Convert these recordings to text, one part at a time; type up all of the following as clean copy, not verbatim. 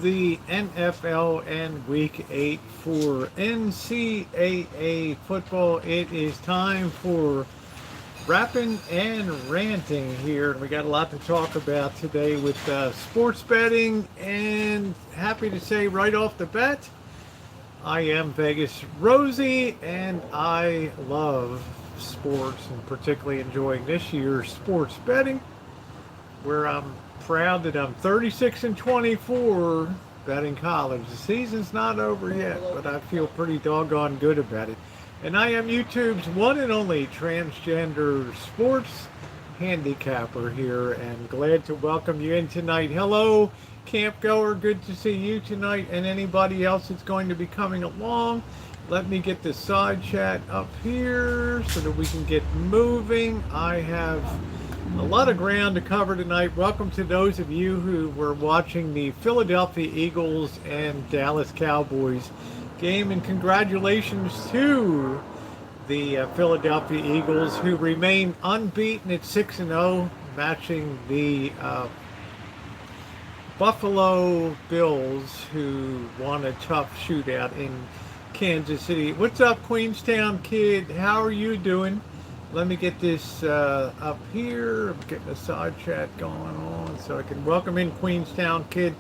the NFL and Week 8 for NCAA football. It is time for rapping and ranting here. And we got a lot to talk about today with sports betting. And happy to say right off the bat, I am Vegas Rosie, and I love sports and particularly enjoying this year's sports betting, where I'm proud that I'm 36 and 24 betting college. The season's not over yet, but I feel pretty doggone good about it. And I am YouTube's one and only transgender sports handicapper here, and glad to welcome you in tonight. Hello, camp goer. Good to see you tonight, and anybody else that's going to be coming along. Let me get the side chat up here so that we can get moving. I have a lot of ground to cover tonight. Welcome to those of you who were watching the Philadelphia Eagles and Dallas Cowboys game, and congratulations to the Philadelphia Eagles, who remain unbeaten at 6-0, matching the Buffalo Bills, who won a tough shootout in Kansas City. What's up, Queenstown Kid? How are you doing? Let me get this up here. I'm getting a side chat going on so I can welcome in Queenstown Kid.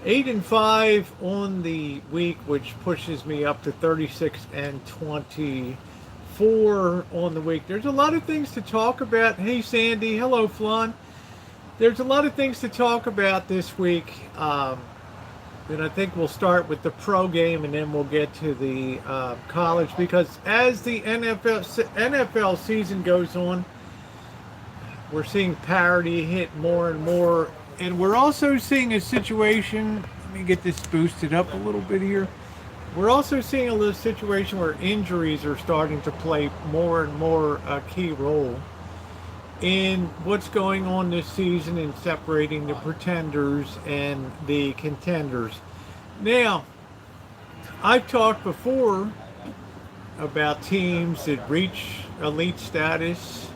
8-5 on the week, which pushes me up to 36 and 24 on the week. There's a lot of things to talk about. Hey, Sandy. Hello, Flan. There's a lot of things to talk about this week. And I think we'll start with the pro game, and then we'll get to the college, because as the NFL season goes on, we're seeing parity hit more and more. And we're also seeing a situation, let me get this boosted up a little bit here. We're also seeing a little situation where injuries are starting to play more and more a key role in what's going on this season in separating the pretenders and the contenders. Now, I've talked before about teams that reach elite status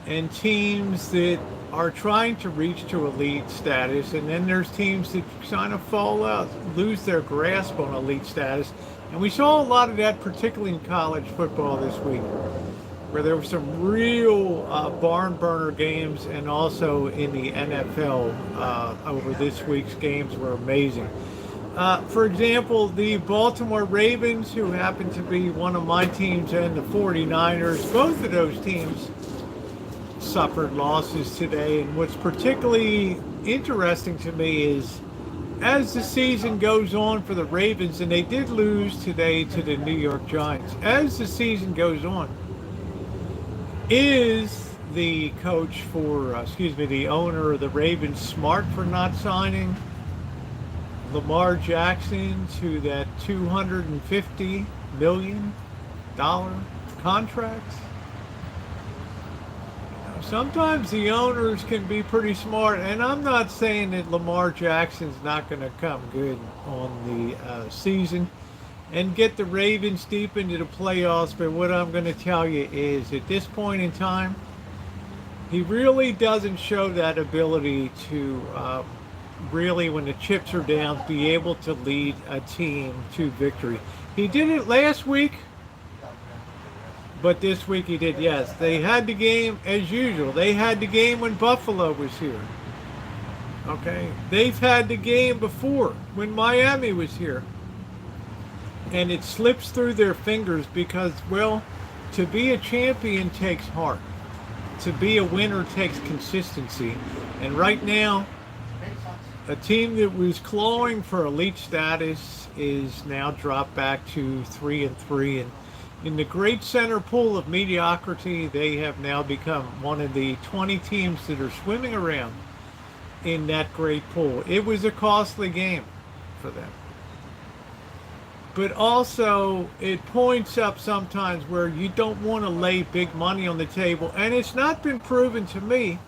and teams that are trying to reach to elite status, and then there's teams that kind of fall out, lose their grasp on elite status. And we saw a lot of that, particularly in college football this week, where there were some real barn burner games, and also in the NFL over this week's games were amazing. For example, the Baltimore Ravens, who happen to be one of my teams, and the 49ers, both of those teams suffered losses today. And what's particularly interesting to me is, as the season goes on for the Ravens, and they did lose today to the New York Giants, as the season goes on, is the coach for, the owner of the Ravens smart for not signing Lamar Jackson to that $250 million contract? Sometimes the owners can be pretty smart, and I'm not saying that Lamar Jackson's not going to come good on the season and get the Ravens deep into the playoffs, but what I'm going to tell you is, at this point in time, he really doesn't show that ability to really, when the chips are down, be able to lead a team to victory. He did it last week, but this week he did, yes. They had the game as usual. They had the game when Buffalo was here. Okay? They've had the game before when Miami was here. And it slips through their fingers because, well, to be a champion takes heart. To be a winner takes consistency. And right now, a team that was clawing for elite status is now dropped back to 3-3. And in the great center pool of mediocrity, they have now become one of the 20 teams that are swimming around in that great pool. It was a costly game for them. But also, it points up sometimes where you don't want to lay big money on the table. And it's not been proven to me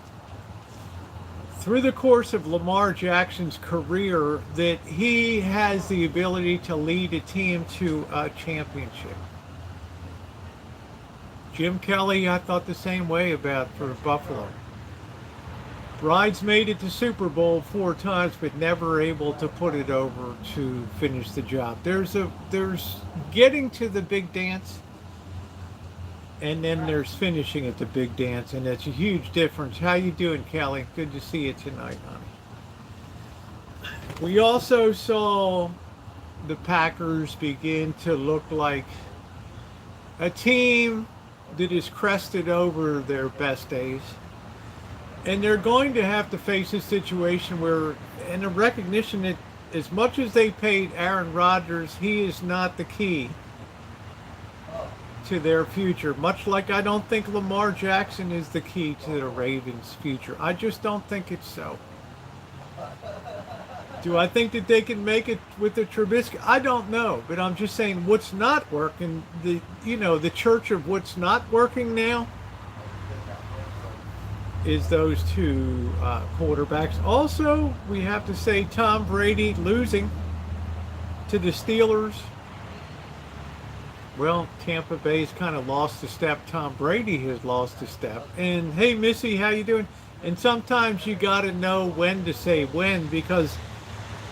through the course of Lamar Jackson's career that he has the ability to lead a team to a championship. Jim Kelly, I thought the same way about for Buffalo. Brides made it to Super Bowl 4 times, but never able to put it over to finish the job. There's getting to the big dance, and then there's finishing at the big dance, and that's a huge difference. How you doing, Kelly? Good to see you tonight, honey. We also saw the Packers begin to look like a team that is crested over their best days. And they're going to have to face a situation where, and a recognition that as much as they paid Aaron Rodgers, he is not the key to their future. Much like I don't think Lamar Jackson is the key to the Ravens' future. I just don't think it's so. Do I think that they can make it with the Trubisky? I don't know, but I'm just saying what's not working. The church of what's not working now is those two quarterbacks. Also, we have to say Tom Brady losing to the Steelers. Well, Tampa Bay's kind of lost a step. Tom Brady has lost a step. And hey, Missy, how you doing? And sometimes you got to know when to say when, because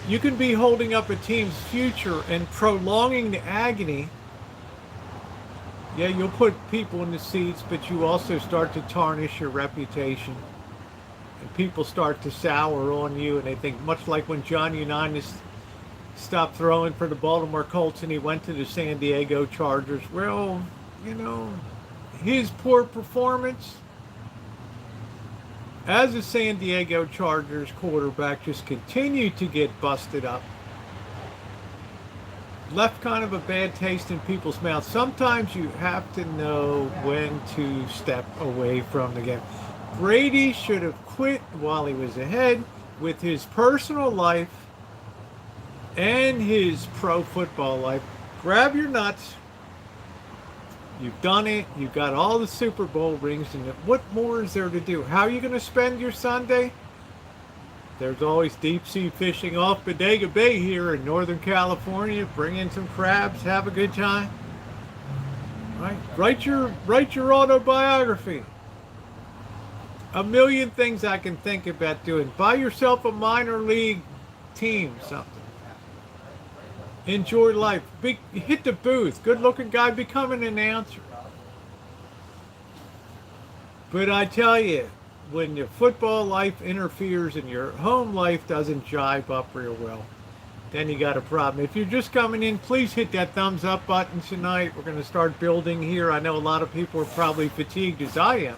you can be holding up a team's future and prolonging the agony. Yeah, you'll put people in the seats, but you also start to tarnish your reputation. And people start to sour on you, and they think, much like when John Unitas stopped throwing for the Baltimore Colts and he went to the San Diego Chargers. Well, his poor performance as a San Diego Chargers quarterback just continued to get busted up. Left kind of a bad taste in people's mouths. Sometimes you have to know when to step away from the game. Brady should have quit while he was ahead with his personal life and his pro football life. Grab your nuts. You've done it. You've got all the Super Bowl rings. And what more is there to do? How are you going to spend your Sunday? There's always deep sea fishing off Bodega Bay here in Northern California. Bring in some crabs, have a good time. Right? Write your autobiography. A million things I can think about doing. Buy yourself a minor league team, something. Enjoy life. Hit the booth. Good looking guy, become an announcer. But I tell you, when your football life interferes and your home life doesn't jive up real well, then you got a problem. If you're just coming in, please hit that thumbs up button tonight. We're going to start building here. I know a lot of people are probably fatigued as I am.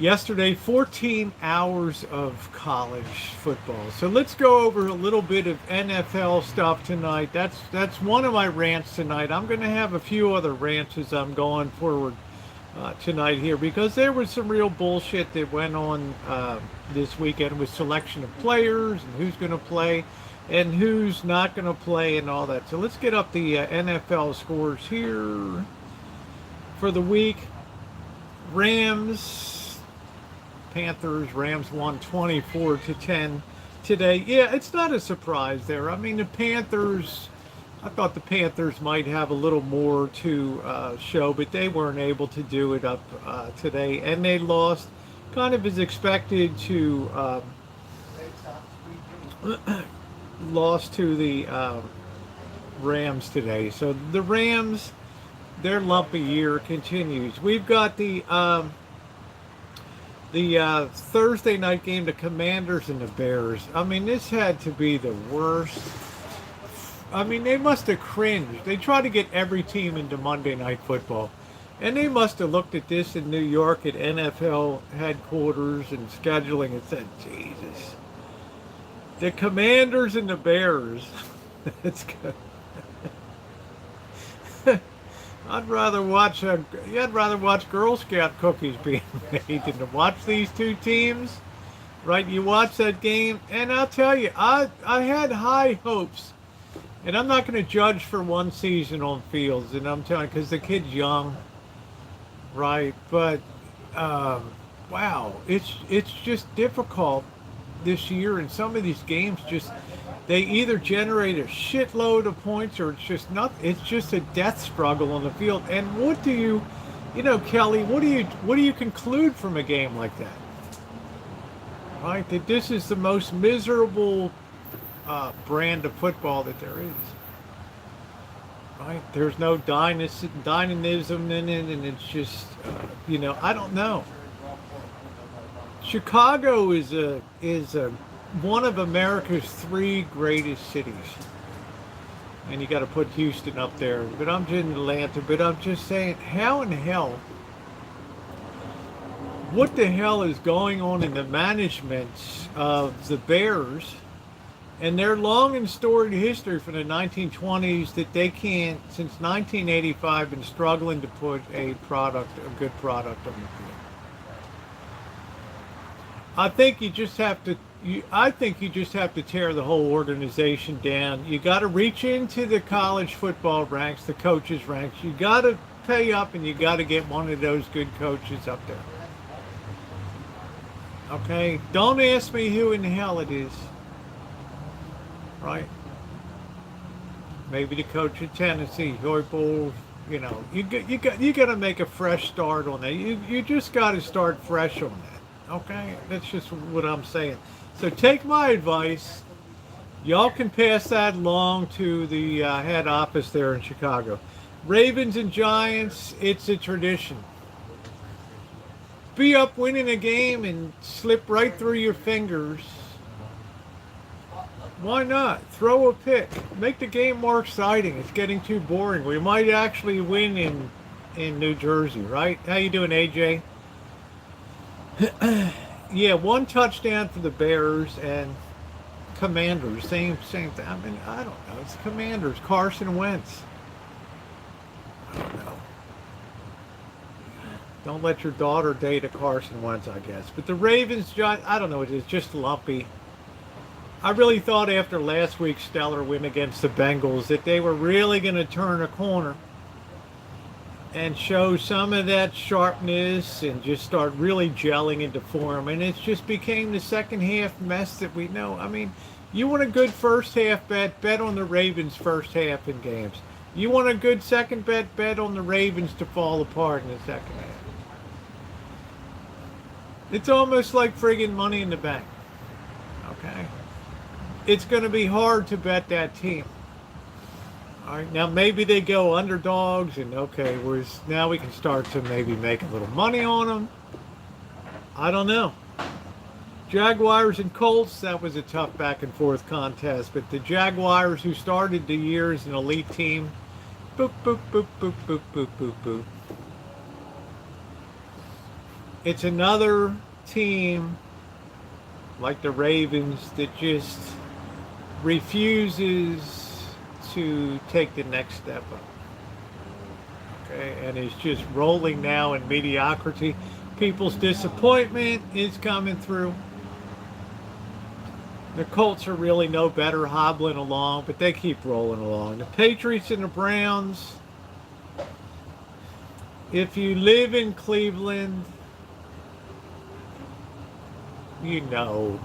Yesterday, 14 hours of college football. So let's go over a little bit of NFL stuff tonight. That's one of my rants tonight. I'm going to have a few other rants as I'm going forward tonight here, because there was some real bullshit that went on this weekend with selection of players and who's going to play and who's not going to play and all that. So let's get up the NFL scores here for the week. Panthers, Rams won 24-10 today. Yeah, it's not a surprise there. I mean, I thought the Panthers might have a little more to show, but they weren't able to do it up today. And they lost kind of as expected to lost to the Rams today. So the Rams, their lumpy year continues. We've got the Thursday night game, the Commanders and the Bears. I mean, this had to be the worst. I mean, they must have cringed. They tried to get every team into Monday Night Football. And they must have looked at this in New York at NFL headquarters and scheduling and said, Jesus. The Commanders and the Bears. It's good. I'd rather watch Girl Scout cookies being made than to watch these two teams. Right? You watch that game, and I'll tell you, I had high hopes. And I'm not going to judge for one season on Fields, and I'm telling you, because the kid's young, right? But wow, it's just difficult this year, and some of these games they either generate a shitload of points or it's just a death struggle on the field. And what do Kelly, what do you conclude from a game like that? right? That this is the most miserable brand of football that there is. Right? There's no dynamism in it, and it's just, I don't know. Chicago is one of America's three greatest cities, and you got to put Houston up there. But I'm just in Atlanta. But I'm just saying, how in hell? What the hell is going on in the management of the Bears and their long and storied history from the 1920s that they can't, since 1985, been struggling to put a good product on the field? I think you just have to tear the whole organization down. You got to reach into the college football ranks, the coaches ranks. You got to pay up, and you got to get one of those good coaches up there. Okay, don't ask me who in the hell it is. Right? Maybe the coach of Tennessee, Hoiberg. You got to make a fresh start on that. You just got to start fresh on that. Okay, that's just what I'm saying. So take my advice. Y'all can pass that along to the head office there in Chicago. Ravens and Giants, it's a tradition. Be up winning a game and slip right through your fingers. Why not? Throw a pick. Make the game more exciting. It's getting too boring. We might actually win in New Jersey, right? How you doing, AJ? Yeah, one touchdown for the Bears and Commanders. Same thing. I mean, I don't know. It's Commanders. Carson Wentz. I don't know. Don't let your daughter date a Carson Wentz, I guess. But the Ravens, I don't know. It's just lumpy. I really thought after last week's stellar win against the Bengals that they were really going to turn a corner and show some of that sharpness and just start really gelling into form. And it just became the second half mess that we know. I mean, you want a good first half bet on the Ravens first half in games. You want a good second bet on the Ravens to fall apart in the second half. It's almost like friggin' Money in the Bank. Okay? It's going to be hard to bet that team. All right, now maybe they go underdogs, and okay, now we can start to maybe make a little money on them. I don't know. Jaguars and Colts, that was a tough back and forth contest, but the Jaguars, who started the year as an elite team, boop, boop, boop, boop, boop, boop, boop, boop. It's another team like the Ravens that just refuses to take the next step up. Okay, and is just rolling now in mediocrity. People's disappointment is coming through. The Colts are really no better, hobbling along, but they keep rolling along. The Patriots and the Browns, if you live in Cleveland, you know,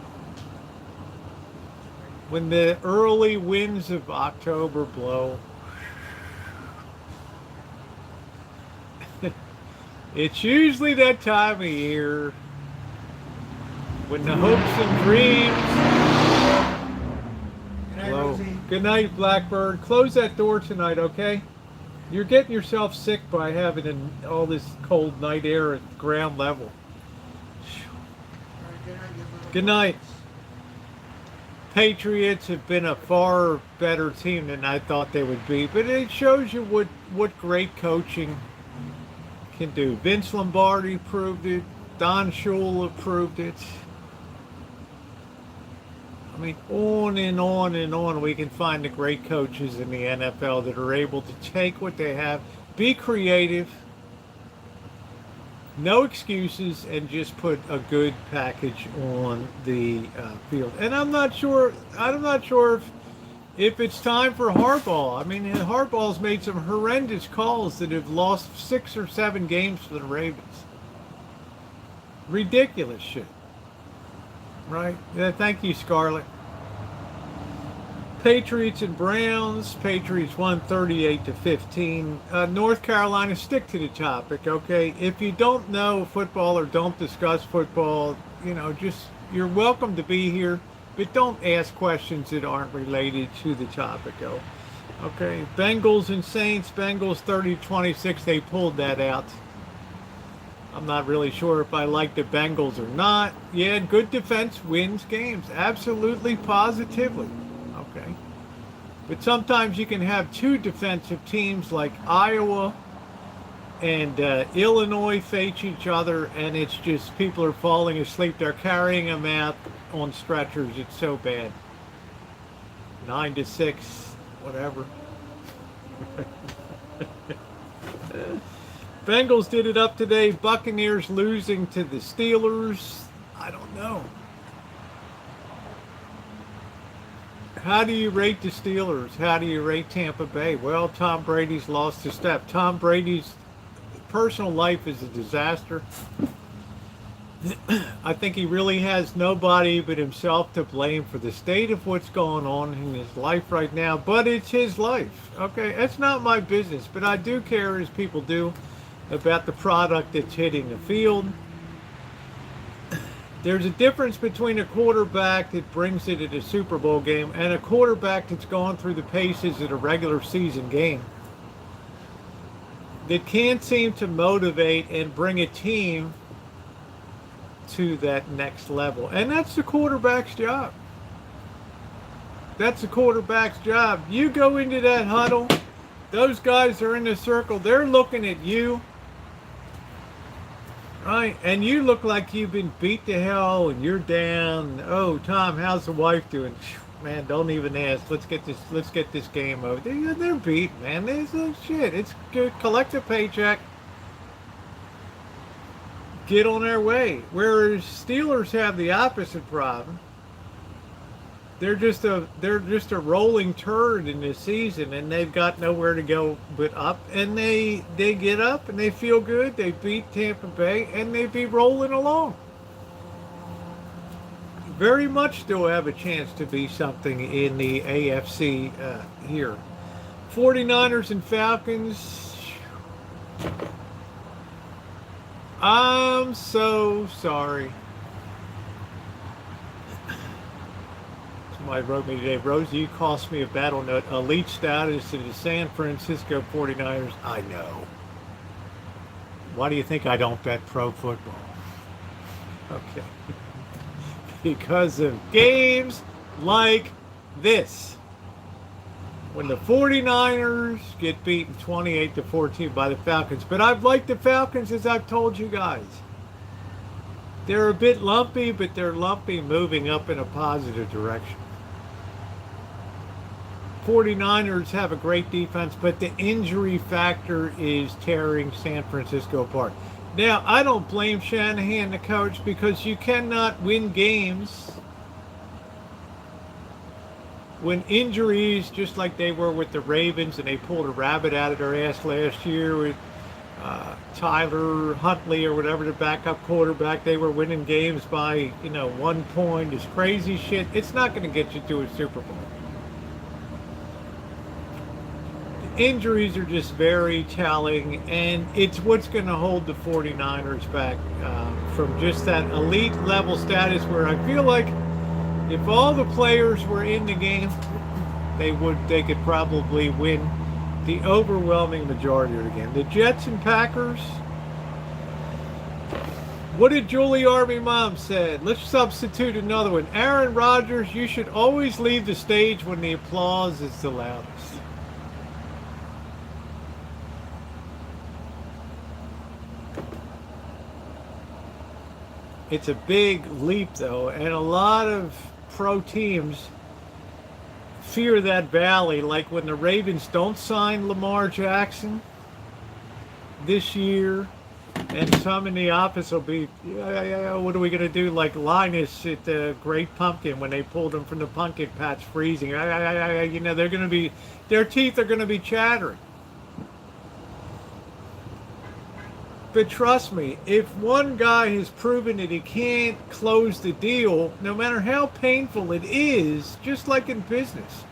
when the early winds of October blow, it's usually that time of year when the hopes and dreams blow. Good night, Blackbird. Close that door tonight, okay? You're getting yourself sick by having all this cold night air at ground level. Good night. Patriots have been a far better team than I thought they would be, but it shows you what great coaching can do. Vince Lombardi proved it. Don Shula proved it. I mean, on and on and on we can find the great coaches in the NFL that are able to take what they have, be creative, no excuses, and just put a good package on the field. And I'm not sure if it's time for Harbaugh. I mean, Harbaugh's made some horrendous calls that have lost 6 or 7 games for the Ravens. Ridiculous shit. Right? Yeah, thank you, Scarlett. Patriots and Browns. Patriots won 38-15. North Carolina, stick to the topic, okay? If you don't know football or don't discuss football, just You're welcome to be here, but don't ask questions that aren't related to the topic, though. Okay, Bengals and Saints. Bengals 30-26. They pulled that out. I'm not really sure if I like the Bengals or not. Yeah, good defense wins games. Absolutely, positively. Okay. But sometimes you can have two defensive teams like Iowa and Illinois face each other, and it's just people are falling asleep. They're carrying them out on stretchers. It's so bad. 9-6, whatever. Bengals did it up today. Buccaneers losing to the Steelers. I don't know. How do you rate the Steelers? How do you rate Tampa Bay? Well, Tom Brady's lost a step. Tom Brady's personal life is a disaster. I think he really has nobody but himself to blame for the state of what's going on in his life right now, but it's his life. Okay, it's not my business, but I do care, as people do, about the product that's hitting the field. There's a difference between a quarterback that brings it at a Super Bowl game and a quarterback that's gone through the paces at a regular season game, that can't seem to motivate and bring a team to that next level. And that's the quarterback's job. That's the quarterback's job. You go into that huddle, those guys are in the circle, they're looking at you, right? And you look like you've been beat to hell and you're down. Oh, Tom, how's the wife doing? Man, don't even ask. Let's get this game over. They're beat, man. There's no shit. It's good. Collect a paycheck. Get on their way. Whereas Steelers have the opposite problem. They're just a rolling turd in this season, and they've got nowhere to go but up. And they get up and they feel good. They beat Tampa Bay and they be rolling along. Very much still have a chance to be something in the AFC here. 49ers and Falcons. I'm so sorry. Somebody wrote me today, Rosie, you cost me a battle note. Elite status to the San Francisco 49ers. I know. Why do you think I don't bet pro football? Okay. Because of games like this. When the 49ers get beaten 28-14 by the Falcons. But I've liked the Falcons, as I've told you guys. They're a bit lumpy, but they're lumpy moving up in a positive direction. 49ers have a great defense, but the injury factor is tearing San Francisco apart. Now, I don't blame Shanahan, the coach, because you cannot win games when injuries, just like they were with the Ravens, and they pulled a rabbit out of their ass last year with Tyler Huntley or whatever, the backup quarterback. They were winning games by 1 point. It's crazy shit. It's not going to get you to a Super Bowl. Injuries are just very telling, and it's what's going to hold the 49ers back from just that elite level status, where I feel like if all the players were in the game, they could probably win the overwhelming majority of the game. The Jets and Packers. What did Julie Army Mom said? Let's substitute another one. Aaron Rodgers, you should always leave the stage when the applause is the loudest. It's a big leap, though, and a lot of pro teams fear that valley. Like when the Ravens don't sign Lamar Jackson this year, and some in the office will be, what are we going to do? Like Linus at the Great Pumpkin when they pulled him from the pumpkin patch freezing. They're going to be, their teeth are going to be chattering. But trust me, if one guy has proven that he can't close the deal, no matter how painful it is, just like in business,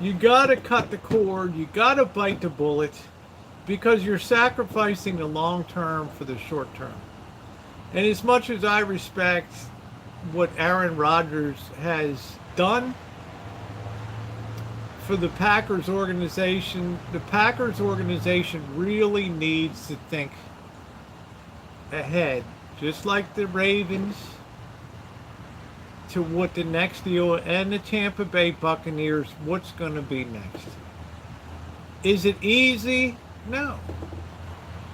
you got to cut the cord, you got to bite the bullet, because you're sacrificing the long term for the short term. And as much as I respect what Aaron Rodgers has done for the Packers organization really needs to think ahead, just like the Ravens, to what the next deal, and the Tampa Bay Buccaneers, what's going to be next. Is it easy? No.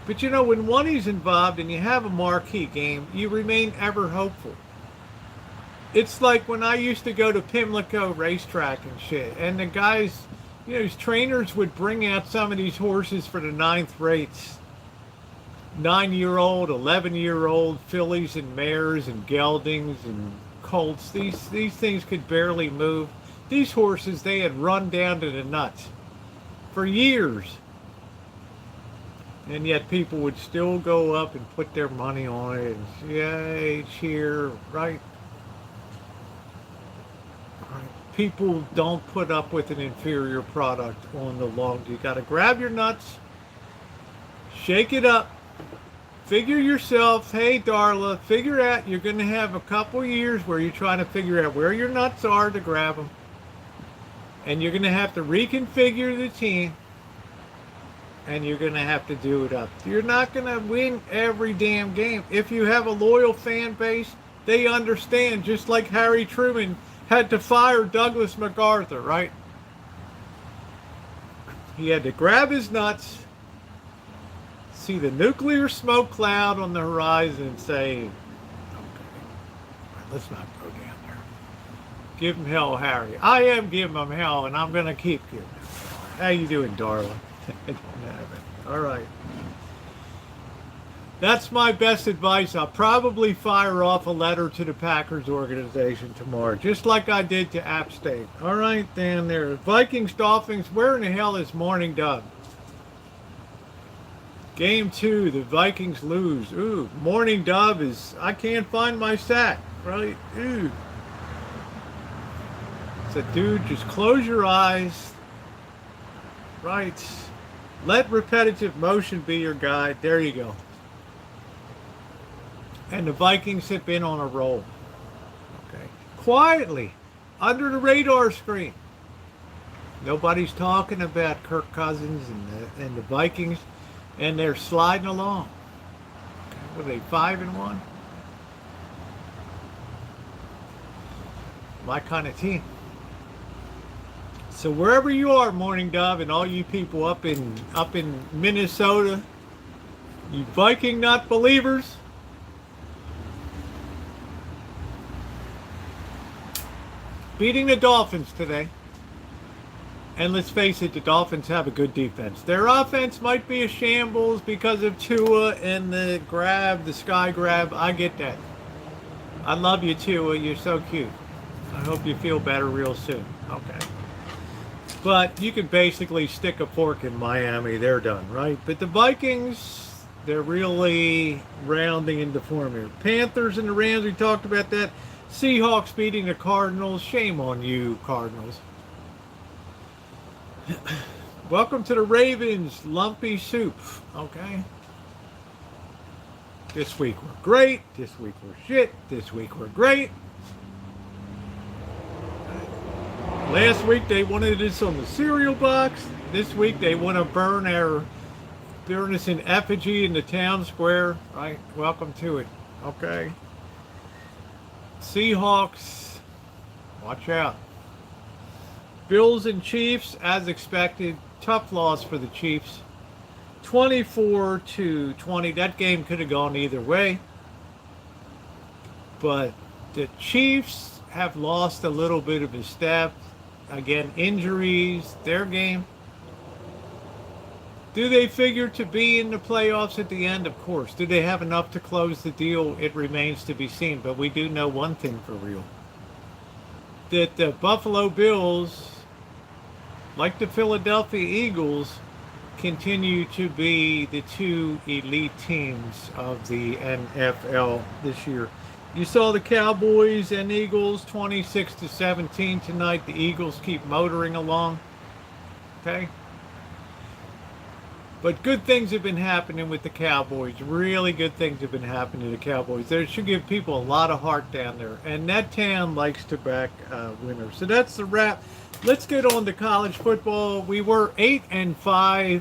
But you know, when money's involved and you have a marquee game, you remain ever hopeful. It's like when I used to go to Pimlico racetrack and shit, and the guys, you know, these trainers would bring out some of these horses for the ninth rates. 9-year-old, 11-year-old fillies and mares and geldings and colts. These things could barely move. These horses, they had run down to the nuts for years. And yet people would still go up and put their money on it and yay, cheer, right? People don't put up with an inferior product on the long. You got to grab your nuts, shake it up, figure yourself, hey Darla, figure out you're going to have a couple years where you're trying to figure out where your nuts are to grab them. And you're going to have to reconfigure the team. And you're going to have to do it up. You're not going to win every damn game. If you have a loyal fan base, they understand, just like Harry Truman had to fire Douglas MacArthur, right? He had to grab his nuts, see the nuclear smoke cloud on the horizon and say, okay, let's not go down there. Give him hell, Harry. I am giving him hell, and I'm going to keep giving him hell. How you doing, darling? All right. That's my best advice. I'll probably fire off a letter to the Packers organization tomorrow, just like I did to App State. All right, down there. Vikings, Dolphins, where in the hell is Morning Dove? Game 2, the Vikings lose. Ooh, Morning Dove is, I can't find my sack, right? Ooh. So, dude, just close your eyes. Right. Let repetitive motion be your guide. There you go. And the Vikings have been on a roll. Okay. Quietly, under the radar screen. Nobody's talking about Kirk Cousins and the Vikings, and they're sliding along. Okay. What are they, 5-1? My kind of team. So wherever you are, Morning Dove, and all you people up in Minnesota, you Viking not believers, beating the Dolphins today. And let's face it, the Dolphins have a good defense. Their offense might be a shambles because of Tua and the sky grab. I get that. I love you, Tua. You're so cute. I hope you feel better real soon. Okay. But you can basically stick a fork in Miami. They're done, right? But the Vikings, they're really rounding into form here. Panthers and the Rams, we talked about that. Seahawks beating the Cardinals. Shame on you, Cardinals. Welcome to the Ravens lumpy soup, okay? This week we're great. This week we're shit. This week we're great. Last week they wanted this on the cereal box. This week they want to burn us in effigy in the town square. Right? Welcome to it. Okay. Seahawks, watch out. Bills and Chiefs, as expected, tough loss for the Chiefs. 24-20. That game could have gone either way. But the Chiefs have lost a little bit of his step. Again, injuries, their game. Do they figure to be in the playoffs at the end? Of course. Do they have enough to close the deal? It remains to be seen. But we do know one thing for real. That the Buffalo Bills, like the Philadelphia Eagles, continue to be the two elite teams of the NFL this year. You saw the Cowboys and Eagles 26-17 tonight. The Eagles keep motoring along. Okay. But good things have been happening with the Cowboys. Really good things have been happening to the Cowboys. They should give people a lot of heart down there. And that town likes to back winners. So that's the wrap. Let's get on to college football. We were 8-5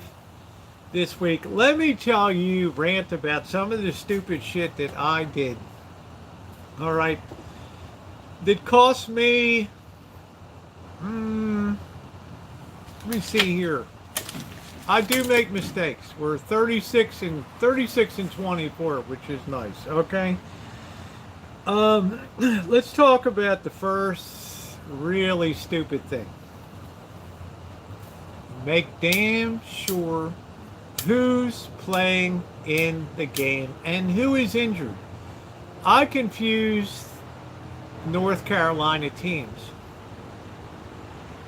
this week. Let me tell you, rant about some of the stupid shit that I did. All right. That cost me, let me see here. I do make mistakes. We're 36 and 24, which is nice. Okay. Let's talk about the first really stupid thing. Make damn sure who's playing in the game and who is injured. I confused North Carolina teams.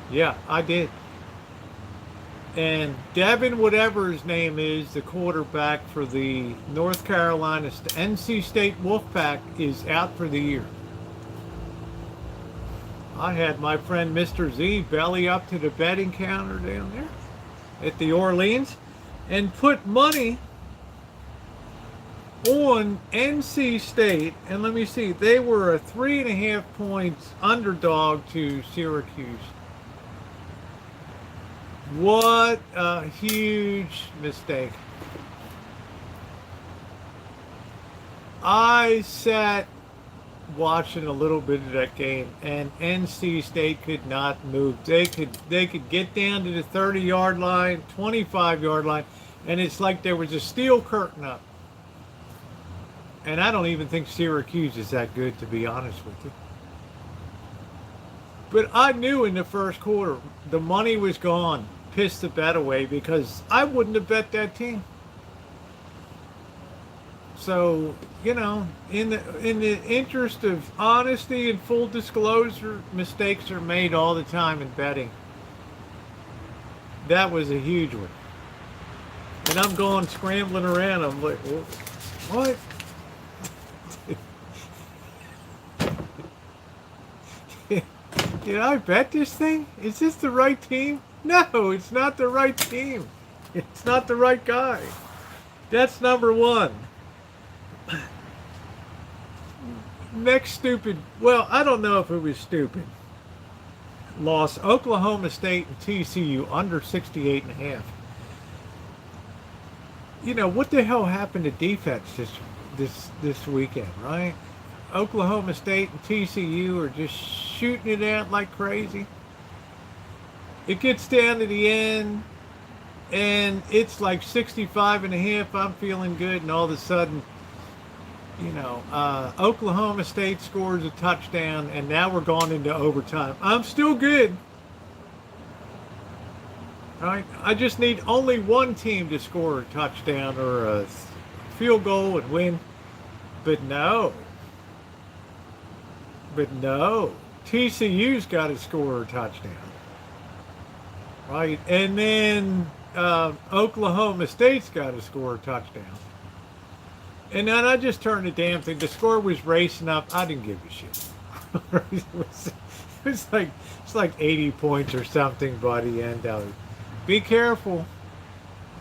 Yeah, I did. And Devin, whatever his name is, the quarterback for the North Carolina NC State Wolfpack, is out for the year. I had my friend Mr. Z belly up to the betting counter down there at the Orleans and put money on NC State. And let me see, they were a 3.5 points underdog to Syracuse. What a huge mistake. I sat watching a little bit of that game, and NC State could not move. They could get down to the 30-yard line, 25-yard line, and it's like there was a steel curtain up. And I don't even think Syracuse is that good, to be honest with you. But I knew in the first quarter the money was gone. Pissed the bet away because I wouldn't have bet that team. So, you know, in the interest of honesty and full disclosure, mistakes are made all the time in betting. That was a huge one. And I'm going scrambling around. I'm like, what? Did I bet this thing? Is this the right team? No, it's not the right team. It's not the right guy. That's number one. Next stupid, well, I don't know if it was stupid. Lost Oklahoma State and TCU under 68.5. You know, what the hell happened to defense this weekend, right? Oklahoma State and TCU are just shooting it out like crazy. It gets down to the end, and it's like 65.5. I'm feeling good, and all of a sudden, you know, Oklahoma State scores a touchdown, and now we're going into overtime. I'm still good. All right, I just need only one team to score a touchdown or a field goal and win. But no, TCU's got to score a touchdown. Right, and then Oklahoma State's got to score a touchdown. And then I just turned the damn thing. The score was racing up. I didn't give a shit. It's like 80 points or something by the end of it. Be careful.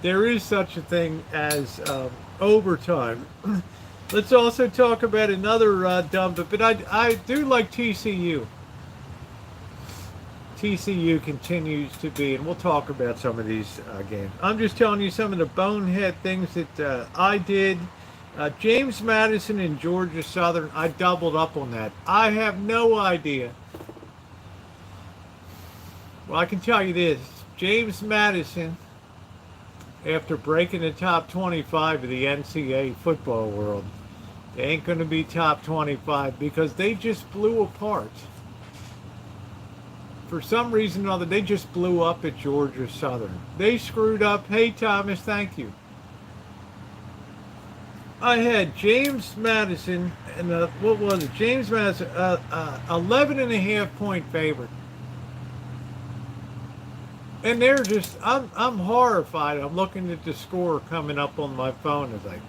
There is such a thing as overtime. Let's also talk about another dumb, but I do like TCU. TCU continues to be, and we'll talk about some of these games. I'm just telling you some of the bonehead things that I did. James Madison and Georgia Southern, I doubled up on that. I have no idea. Well, I can tell you this. James Madison, after breaking the top 25 of the NCAA football world, they ain't going to be top 25 because they just blew apart. For some reason or other, they just blew up at Georgia Southern. They screwed up. Hey, Thomas, thank you. I had James Madison, and what was it? James Madison, 11.5 point favorite. And they're just, I'm horrified. I'm looking at the score coming up on my phone. It's like,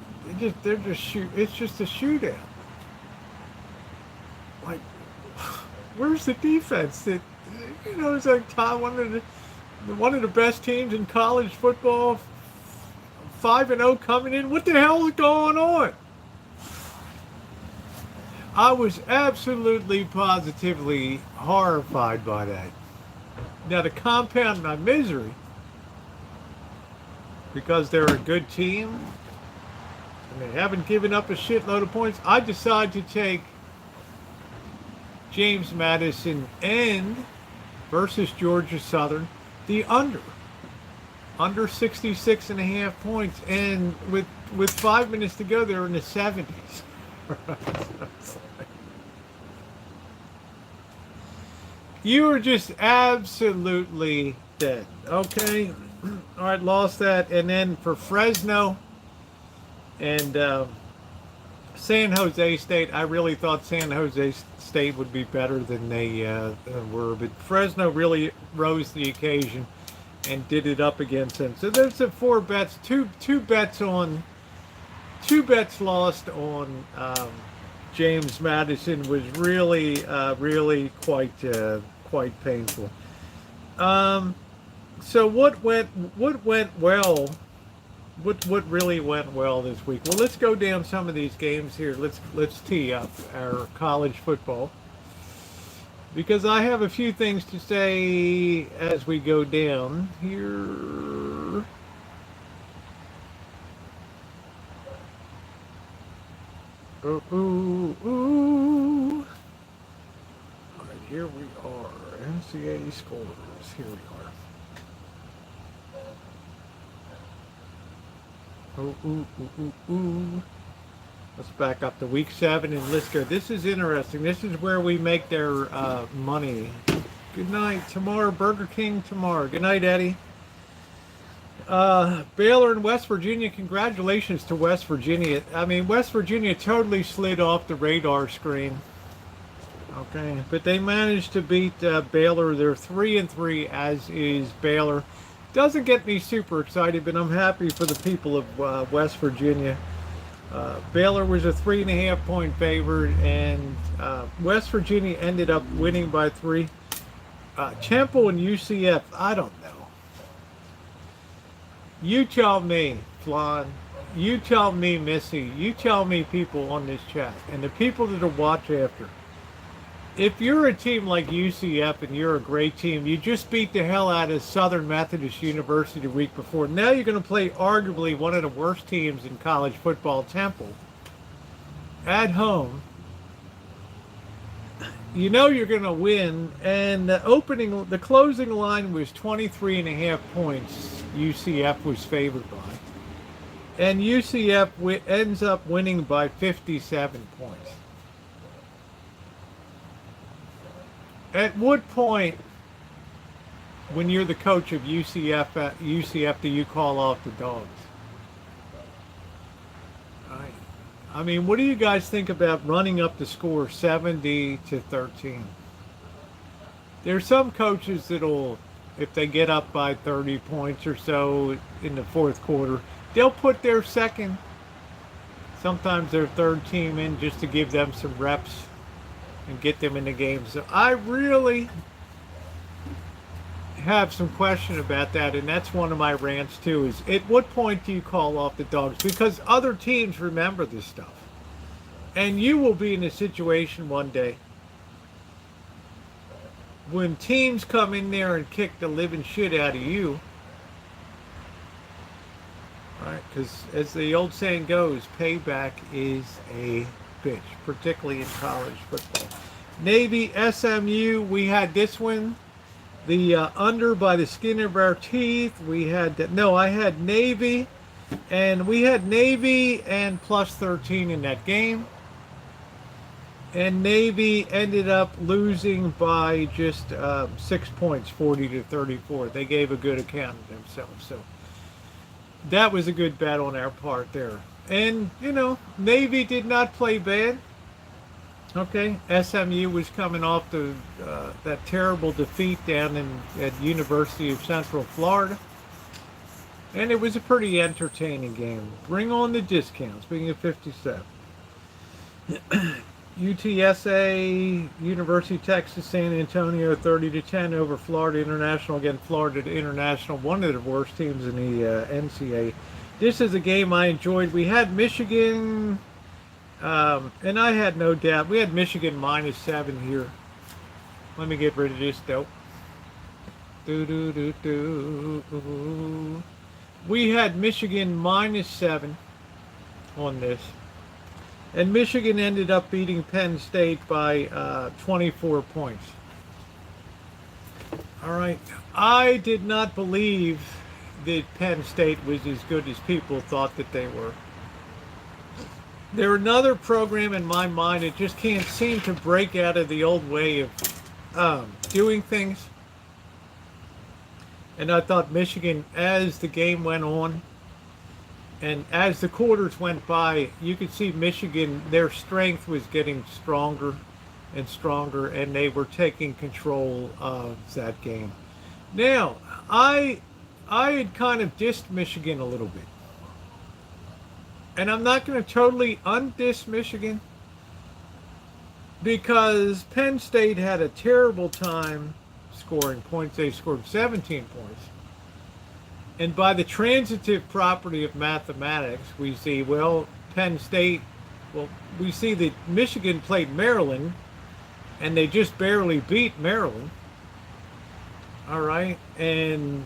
it's just a shootout. Like, where's the defense? That, you know, it's like one of the best teams in college football 5-0 coming in. What the hell is going on? I was absolutely positively horrified by that. Now, to compound my misery, because they're a good team and they haven't given up a shitload of points, I decided to take James Madison and versus Georgia Southern, the under 66 and a half points, and with 5 minutes to go, they're in the 70s. You were just absolutely dead. Okay, all right, lost that. And then for Fresno and San Jose State, I really thought San Jose State would be better than they were, but Fresno really rose to the occasion and did it up against them. So there's the 4 bets, two bets lost on James Madison. Was really quite painful. So what went well? What really went well this week? Well, let's go down some of these games here. Let's tee up our college football, because I have a few things to say as we go down here. Ooh. All right, here we are. NCAA scores. Here we are. Ooh. Let's back up to week 7 and let's go. This is interesting. This is where we make their money. Good night. Tomorrow, Burger King tomorrow. Good night, Eddie. Baylor and West Virginia. Congratulations to West Virginia. I mean, West Virginia totally slid off the radar screen. Okay, but they managed to beat Baylor. They're 3-3, as is Baylor. Doesn't get me super excited, but I'm happy for the people of West Virginia. Baylor was a 3.5 point favorite, and West Virginia ended up winning by 3. Temple and UCF, I don't know. You tell me, Flan. You tell me, Missy. You tell me, people on this chat, and the people that will watch after. If you're a team like UCF and you're a great team, you just beat the hell out of Southern Methodist University the week before. Now you're going to play arguably one of the worst teams in college football, Temple, at home. You know you're going to win, and the closing line was 23.5 points UCF was favored by. And UCF ends up winning by 57 points. At what point, when you're the coach of UCF, do you call off the dogs? I mean, what do you guys think about running up the score 70-13? There's some coaches that'll, if they get up by 30 points or so in the fourth quarter, they'll put their second, sometimes their third team in just to give them some reps and get them in the game. So I really have some question about that, and that's one of my rants too, is at what point do you call off the dogs? Because other teams remember this stuff. And you will be in a situation one day when teams come in there and kick the living shit out of you. Right? Because as the old saying goes, payback is a bitch, particularly in college football. Navy, SMU, we had this one. The under by the skin of our teeth. I had Navy, and we had Navy and plus 13 in that game. And Navy ended up losing by just 6 points, 40-34. They gave a good account of themselves. So that was a good bet on our part there. And, Navy did not play bad. Okay, SMU was coming off that terrible defeat down at University of Central Florida. And it was a pretty entertaining game. Bring on the discounts, being at 57. UTSA, University of Texas, San Antonio, 30-10 over Florida International. Again, Florida International, one of the worst teams in the NCAA. This is a game I enjoyed. We had Michigan, and I had no doubt. We had Michigan -7 here. Let me get rid of this though. Do do do do. We had Michigan -7 on this, and Michigan ended up beating Penn State by 24 points. All right, I did not believe that Penn State was as good as people thought that they were. They're another program in my mind that just can't seem to break out of the old way of doing things. And I thought Michigan, as the game went on and as the quarters went by, you could see Michigan, their strength was getting stronger and stronger, and they were taking control of that game. Now, I had kind of dissed Michigan a little bit. And I'm not going to totally undiss Michigan, because Penn State had a terrible time scoring points. They scored 17 points. And by the transitive property of mathematics, we see, well, Penn State, well, we see that Michigan played Maryland, and they just barely beat Maryland. All right. And,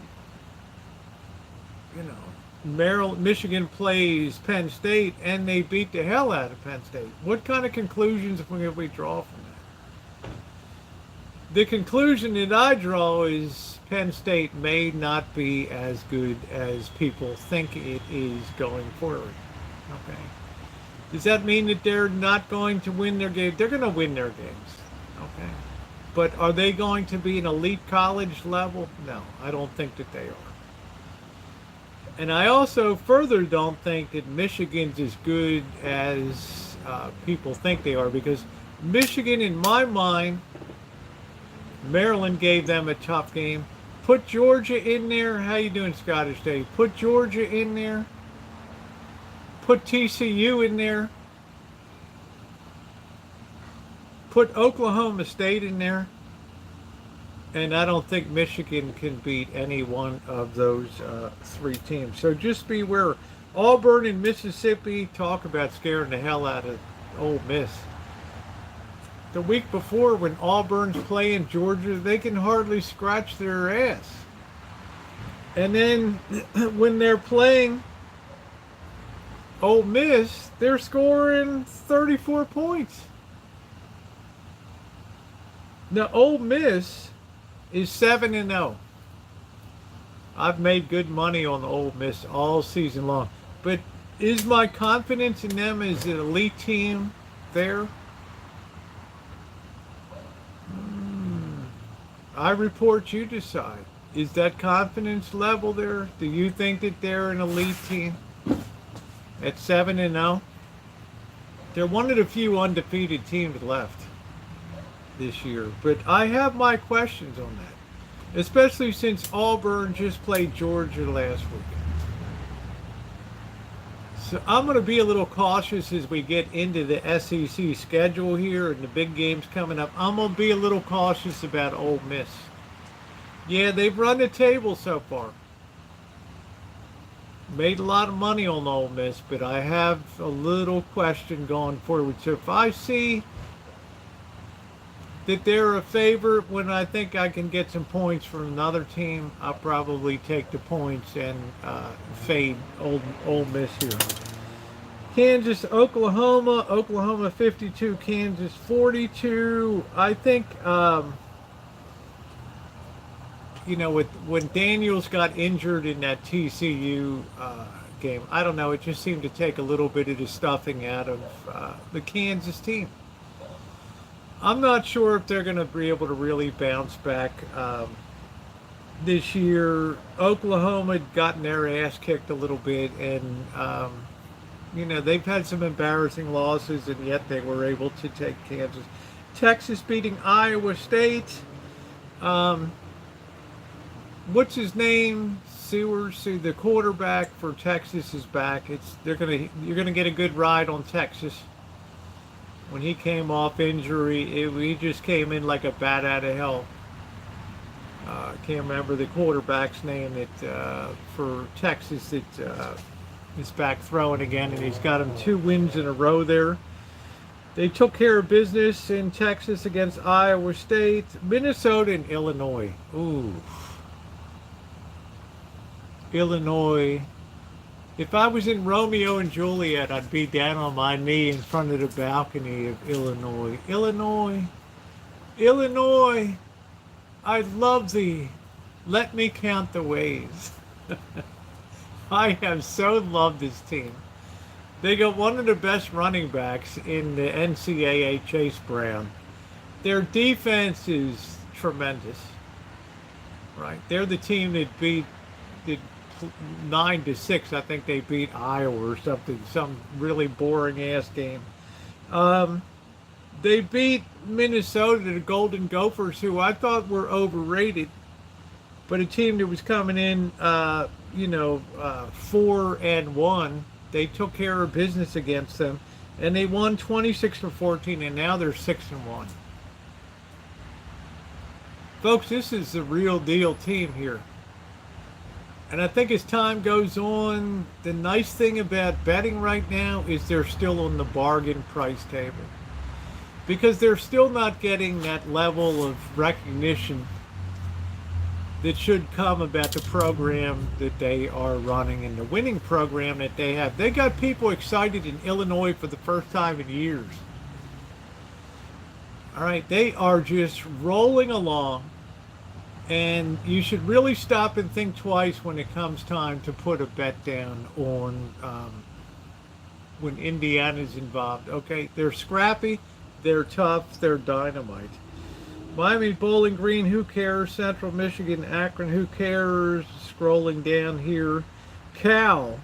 you know, Michigan plays Penn State, and they beat the hell out of Penn State. What kind of conclusions can we draw from that? The conclusion that I draw is Penn State may not be as good as people think it is going forward. Okay. Does that mean that they're not going to win their game? They're going to win their games. Okay. But are they going to be an elite college level? No, I don't think that they are. And I also further don't think that Michigan's as good as people think they are, because Michigan, in my mind, Maryland gave them a tough game. Put Georgia in there. How you doing, Scottish Day? Put Georgia in there. Put TCU in there. Put Oklahoma State in there. And I don't think Michigan can beat any one of those three teams. So just beware. Auburn and Mississippi, talk about scaring the hell out of Ole Miss. The week before, when Auburn's playing Georgia, they can hardly scratch their ass. And then when they're playing Ole Miss, they're scoring 34 points. Now, Ole Miss is 7-0. I've made good money on Ole Miss all season long. But is my confidence in them as an elite team there? I report, you decide. Is that confidence level there? Do you think that they're an elite team at 7-0? They're one of the few undefeated teams left this year. But I have my questions on that, especially since Auburn just played Georgia last week. So I'm going to be a little cautious as we get into the SEC schedule here and the big games coming up. I'm going to be a little cautious about Ole Miss. Yeah, they've run the table so far. Made a lot of money on Ole Miss, but I have a little question going forward. So if I see that they're a favorite when I think I can get some points from another team, I'll probably take the points and fade Ole Miss here. Kansas, Oklahoma. Oklahoma 52, Kansas 42. I think, you know, when Daniels got injured in that TCU game, I don't know, it just seemed to take a little bit of the stuffing out of the Kansas team. I'm not sure if they're going to be able to really bounce back this year. Oklahoma had gotten their ass kicked a little bit, and you know, they've had some embarrassing losses, and yet they were able to take Kansas. Texas beating Iowa State. What's his name? Sewers, the quarterback for Texas, is back. You're gonna get a good ride on Texas. When he came off injury, he just came in like a bat out of hell. Can't remember the quarterback's name that for Texas that is back throwing again, and he's got him 2 wins in a row there. They took care of business in Texas against Iowa State, Minnesota, and Illinois. Ooh. Illinois. If I was in Romeo and Juliet, I'd be down on my knee in front of the balcony of Illinois. Illinois. Illinois. I love thee. Let me count the ways. I have so loved this team. They got one of the best running backs in the NCAA, Chase Brown. Their defense is tremendous. Right? They're the team that beat the 9-6. I think they beat Iowa or something, some really boring ass game. They beat Minnesota, the Golden Gophers, who I thought were overrated, but a team that was coming in, 4-1. They took care of business against them, and they won 26-14, and now they're 6-1. Folks, this is the real deal team here. And I think as time goes on, the nice thing about betting right now is they're still on the bargain price table, because they're still not getting that level of recognition that should come about the program that they are running and the winning program that they have. They got people excited in Illinois for the first time in years. All right, they are just rolling along, and you should really stop and think twice when it comes time to put a bet down on when Indiana's involved. Okay, they're scrappy, they're tough, they're dynamite. Miami, Bowling Green, who cares? Central Michigan, Akron, who cares? Scrolling down here. Cal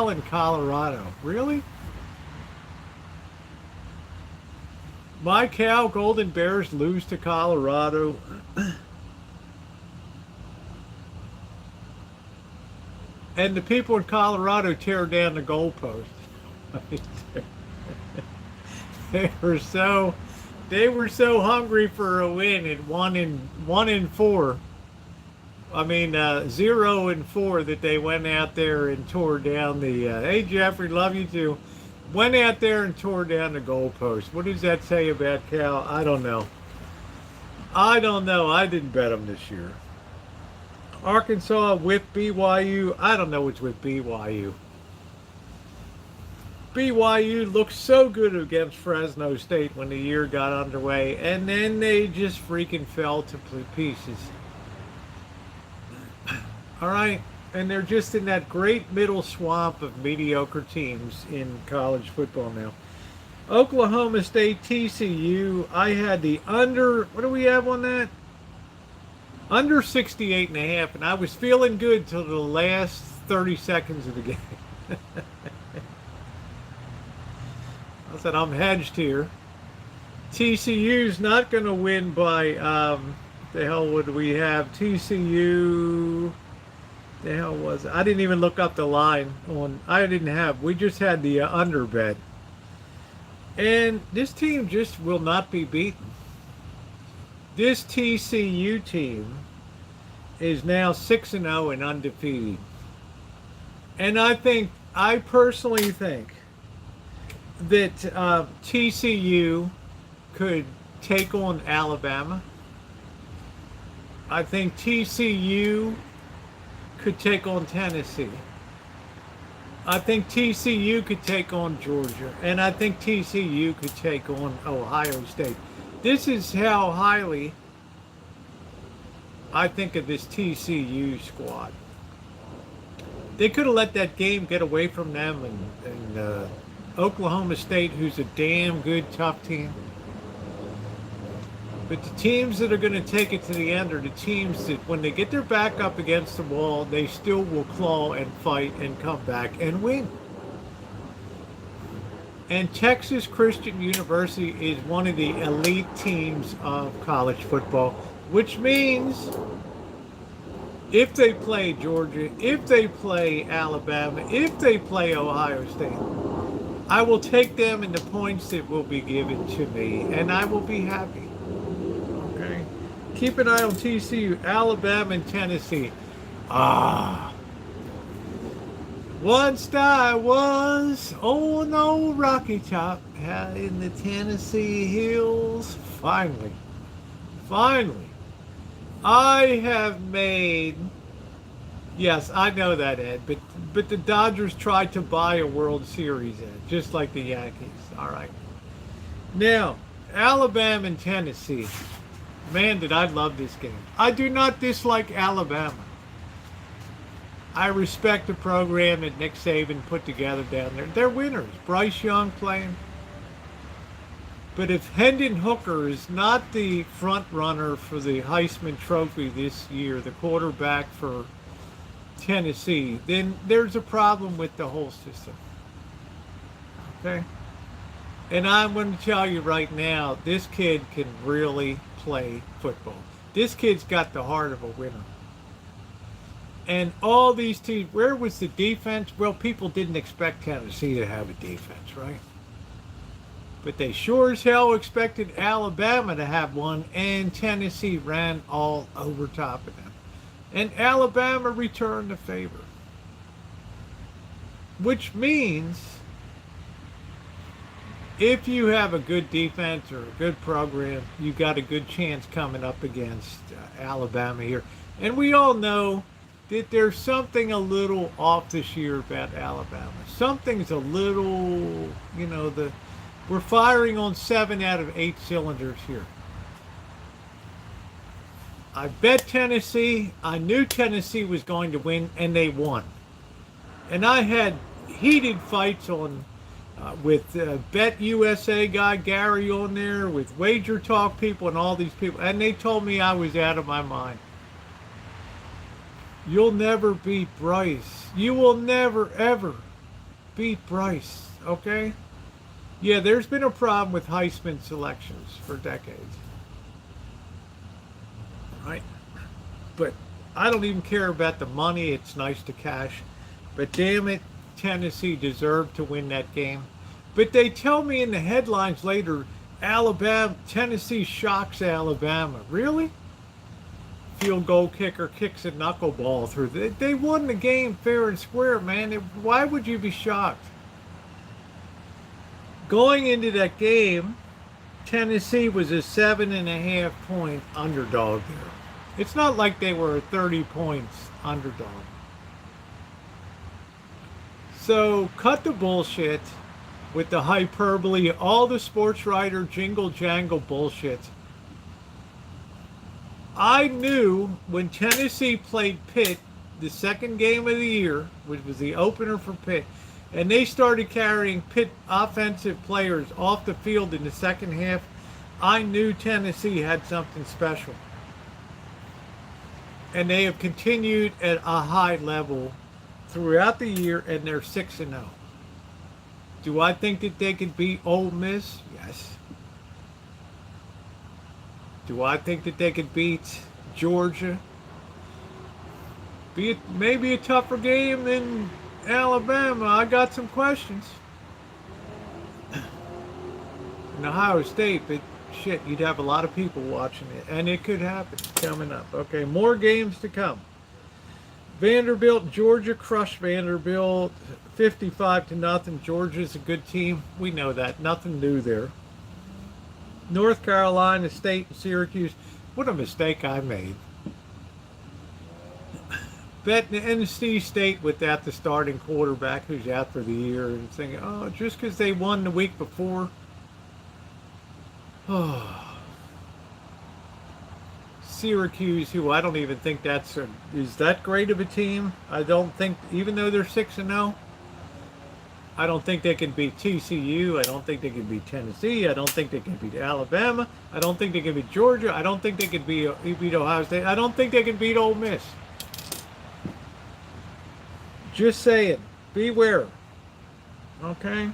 in Colorado. Really? My Cal Golden Bears lose to Colorado. And the people in Colorado tear down the goalpost. They were so hungry for a win at 1-4. I mean 0-4 that they went out there and tore down the. Hey Jeffrey, love you too. Went out there and tore down the goalpost. What does that say about Cal? I don't know. I didn't bet them this year. Arkansas with BYU. I don't know what's with BYU. BYU looked so good against Fresno State when the year got underway, and then they just freaking fell to pieces. All right, and they're just in that great middle swamp of mediocre teams in college football now. Oklahoma State, TCU, I had the under, what do we have on that? Under 68.5, and I was feeling good till the last 30 seconds of the game. I said, I'm hedged here. TCU's not going to win by, the hell would we have? TCU, the hell was it? I didn't even look up the line on, we just had the under bet. And this team just will not be beaten. This TCU team is now 6-0 and undefeated. And I personally think that TCU could take on Alabama. I think TCU could take on Tennessee. I think TCU could take on Georgia. And I think TCU could take on Ohio State. This is how highly I think of this TCU squad. They could have let that game get away from them, and Oklahoma State, who's a damn good, tough team. But the teams that are going to take it to the end are the teams that, when they get their back up against the wall, they still will claw and fight and come back and win. And Texas Christian University is one of the elite teams of college football, which means if they play Georgia, if they play Alabama, if they play Ohio State, I will take them in the points that will be given to me, and I will be happy. Okay? Keep an eye on TCU, Alabama, and Tennessee. Once I was on old Rocky Top out in the Tennessee hills. Finally, I have made. Yes, I know that, Ed, but the Dodgers tried to buy a World Series, Ed, just like the Yankees. All right. Now, Alabama and Tennessee. Man, did I love this game. I do not dislike Alabama. I respect the program that Nick Saban put together down there. They're winners. Bryce Young playing. But if Hendon Hooker is not the front runner for the Heisman Trophy this year, the quarterback for Tennessee, then there's a problem with the whole system. Okay? And I'm going to tell you right now, this kid can really play football. This kid's got the heart of a winner. And all these teams, where was the defense? Well, people didn't expect Tennessee to have a defense, right? But they sure as hell expected Alabama to have one, and Tennessee ran all over top of them. And Alabama returned the favor. Which means if you have a good defense or a good program, you got a good chance coming up against Alabama here. And we all know that there's something a little off this year about Alabama. Something's a little, we're firing on 7 out of 8 cylinders here. I bet Tennessee. I knew Tennessee was going to win, and they won. And I had heated fights on with Bet USA guy Gary on there, with Wager Talk people and all these people, and they told me I was out of my mind. You'll never beat Bryce. You will never, ever beat Bryce, okay? Yeah, there's been a problem with Heisman selections for decades. Right? But I don't even care about the money. It's nice to cash. But damn it, Tennessee deserved to win that game. But they tell me in the headlines later, Tennessee shocks Alabama. Really? Field goal kicker kicks a knuckleball through. They won the game fair and square, man. Why would you be shocked? Going into that game, Tennessee was a 7.5 point underdog there. It's not like they were a 30 points underdog. So cut the bullshit with the hyperbole, all the sports writer jingle jangle bullshit. I knew when Tennessee played Pitt, the second game of the year, which was the opener for Pitt, and they started carrying Pitt offensive players off the field in the second half, I knew Tennessee had something special. And they have continued at a high level throughout the year, and they're 6-0. Do I think that they could beat Ole Miss? Yes. Do I think that they could beat Georgia? Maybe a tougher game than Alabama. I got some questions. And Ohio State, but shit, you'd have a lot of people watching it, and it could happen coming up. Okay, more games to come. Vanderbilt, Georgia crushed Vanderbilt 55-0. Georgia's a good team. We know that. Nothing new there. North Carolina State and Syracuse. What a mistake I made. Betting NC State without the starting quarterback who's out for the year, and thinking, oh, just because they won the week before. Syracuse, who I don't even think is that great of a team. I don't think, even though they're 6-0, I don't think they can beat TCU. I don't think they can beat Tennessee. I don't think they can beat Alabama. I don't think they can beat Georgia. I don't think they can beat Ohio State. I don't think they can beat Ole Miss. Just saying, beware. Okay?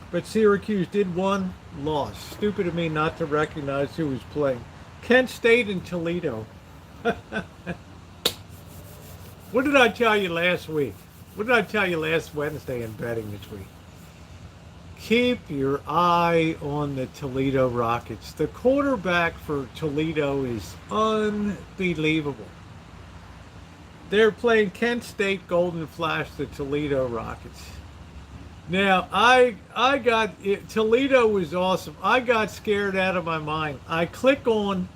But Syracuse did one loss. Stupid of me not to recognize who was playing. Kent State and Toledo. What did I tell you last week? What did I tell you last Wednesday in betting this week? Keep your eye on the Toledo Rockets. The quarterback for Toledo is unbelievable. They're playing Kent State Golden Flash, the Toledo Rockets. Now, I got it, Toledo was awesome. I got scared out of my mind. I click on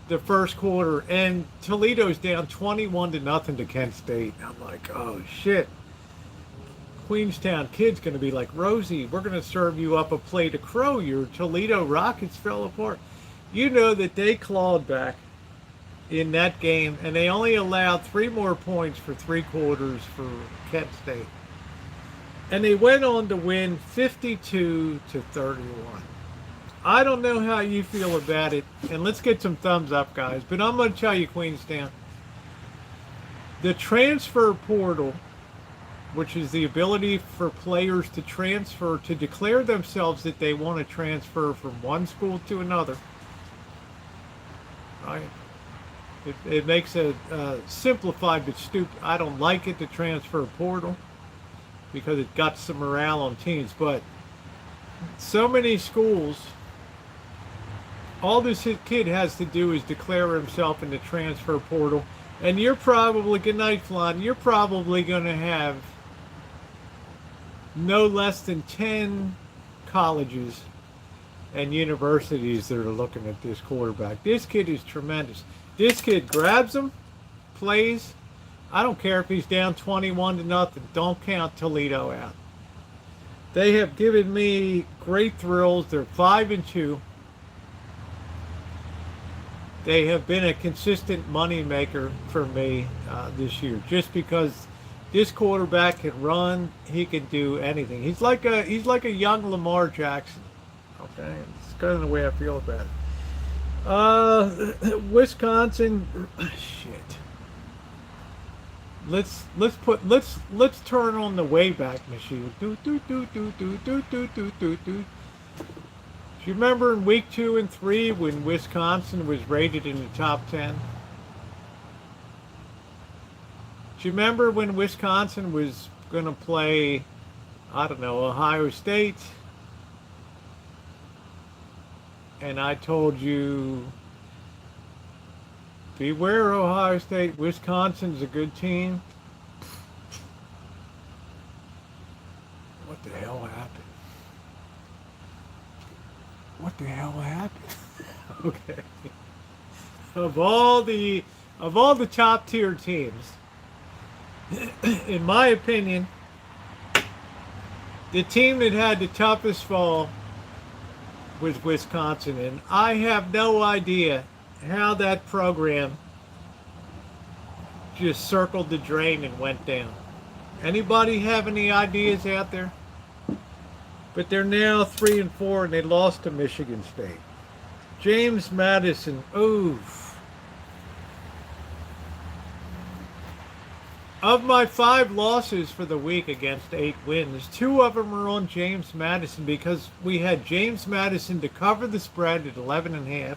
the first quarter, and Toledo's down 21-0 to Kent State. I'm like, oh shit. Queenstown kid's going to be like, Rosie, we're going to serve you up a plate of crow. Your Toledo Rockets fell apart. You know that they clawed back in that game, and they only allowed 3 more points for 3 quarters for Kent State. And they went on to win 52-31. I don't know how you feel about it, and let's get some thumbs up, guys. But I'm going to tell you, Queenstown, the transfer portal, which is the ability for players to transfer, to declare themselves that they want to transfer from one school to another, right? It makes it simplified but stupid. I don't like it, the transfer portal, because it got some morale on teams. But so many schools, all this kid has to do is declare himself in the transfer portal. And you're probably, good night, Flan, you're probably going to have no less than 10 colleges and universities that are looking at this quarterback. This kid is tremendous. This kid grabs them, plays. I don't care if he's down 21-0. Don't count Toledo out. They have given me great thrills. They're 5-2. They have been a consistent money maker for me this year, just because this quarterback can run. He can do anything. He's like a young Lamar Jackson. Okay, it's kind of the way I feel about it. Wisconsin, shit. Let's turn on the Wayback Machine. Do. Do you remember in week 2 and 3 when Wisconsin was rated in the top 10? Do you remember when Wisconsin was going to play, I don't know, Ohio State? And I told you, beware Ohio State. Wisconsin's a good team. What the hell happened? What the hell happened? Okay. Of all the top tier teams, in my opinion, the team that had the toughest fall was Wisconsin, and I have no idea how that program just circled the drain and went down. Anybody have any ideas out there? But they're now 3-4, and they lost to Michigan State. James Madison, oof. Of my 5 losses for the week against 8 wins, 2 of them are on James Madison, because we had James Madison to cover the spread at 11.5.